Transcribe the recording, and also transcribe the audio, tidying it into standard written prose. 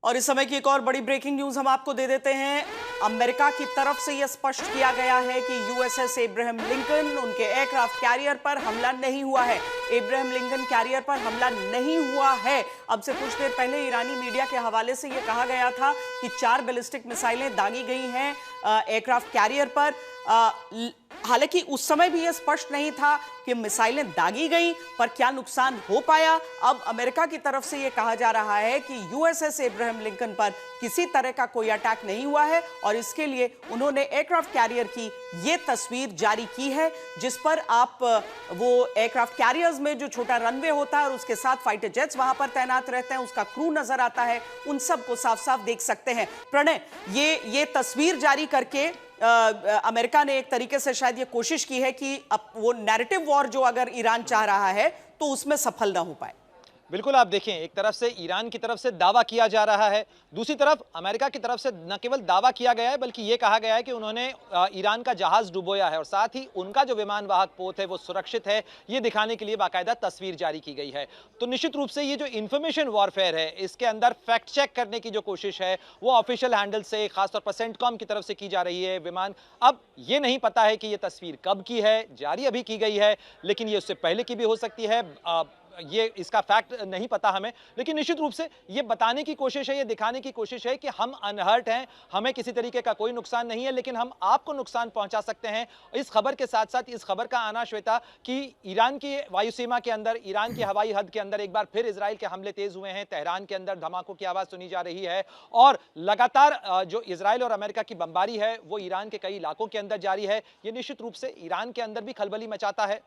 और इस समय की एक और बड़ी ब्रेकिंग न्यूज हम आपको दे देते हैं। अमेरिका की तरफ से यह स्पष्ट किया गया है कि यूएसएस एब्राहम लिंकन उनके एयरक्राफ्ट कैरियर पर हमला नहीं हुआ है। एब्राहम लिंकन कैरियर पर हमला नहीं हुआ है। अब से कुछ देर पहले ईरानी मीडिया के हवाले से यह कहा गया था कि 4 बैलिस्टिक मिसाइलें दागी गई हैं एयरक्राफ्ट कैरियर पर। हालांकि उस समय भी यह स्पष्ट नहीं था कि मिसाइलें दागी गई, पर क्या नुकसान हो पाया। अब अमेरिका की तरफ से यह कहा जा रहा है कि यूएसएस एब्राहम लिंकन पर किसी तरह का कोई अटैक नहीं हुआ है और इसके लिए उन्होंने एयरक्राफ्ट कैरियर की यह तस्वीर जारी की है, जिस पर आप वो एयरक्राफ्ट कैरियर्स में जो छोटा रनवे होता है और उसके साथ फाइटर जेट्स वहां पर तैनात रहते हैं, उसका क्रू नजर आता है, उन सबको साफ साफ देख सकते हैं। प्रणय, ये तस्वीर जारी करके अमेरिका ने एक तरीके से शायद ये कोशिश की है कि अब वो नैरेटिव वॉर जो अगर ईरान चाह रहा है तो उसमें सफल ना हो पाए। बिल्कुल, आप देखें, एक तरफ से ईरान की तरफ से दावा किया जा रहा है, दूसरी तरफ अमेरिका की तरफ से न केवल दावा किया गया है बल्कि यह कहा गया है कि उन्होंने ईरान का जहाज डुबोया है और साथ ही उनका जो विमान वाहक पोत है वो सुरक्षित है, ये दिखाने के लिए बाकायदा तस्वीर जारी की गई है। तो निश्चित रूप से ये जो इंफॉर्मेशन वॉरफेयर है, इसके अंदर फैक्ट चेक करने की जो कोशिश है वो ऑफिशियल हैंडल से, खासतौर पर सेंटकॉम की तरफ से की जा रही है। विमान, अब ये नहीं पता है कि ये तस्वीर कब की है, जारी अभी की गई है, लेकिन ये उससे पहले की भी हो सकती है, ये इसका फैक्ट नहीं पता हमें। लेकिन निश्चित रूप से ये बताने की कोशिश है, ये दिखाने की कोशिश है कि हम अनहर्ट हैं, हमें किसी तरीके का कोई नुकसान नहीं है, लेकिन हम आपको नुकसान पहुंचा सकते हैं। इस खबर के साथ साथ इस खबर का आना, श्वेता, कि ईरान की वायुसीमा के अंदर, ईरान की हवाई हद के अंदर एक बार फिर इजराइल के हमले तेज हुए हैं। तेहरान के अंदर धमाकों की आवाज सुनी जा रही है और लगातार जो इजराइल और अमेरिका की बमबारी है वो ईरान के कई इलाकों के अंदर जारी है। ये निश्चित रूप से ईरान के अंदर भी खलबली मचाता है।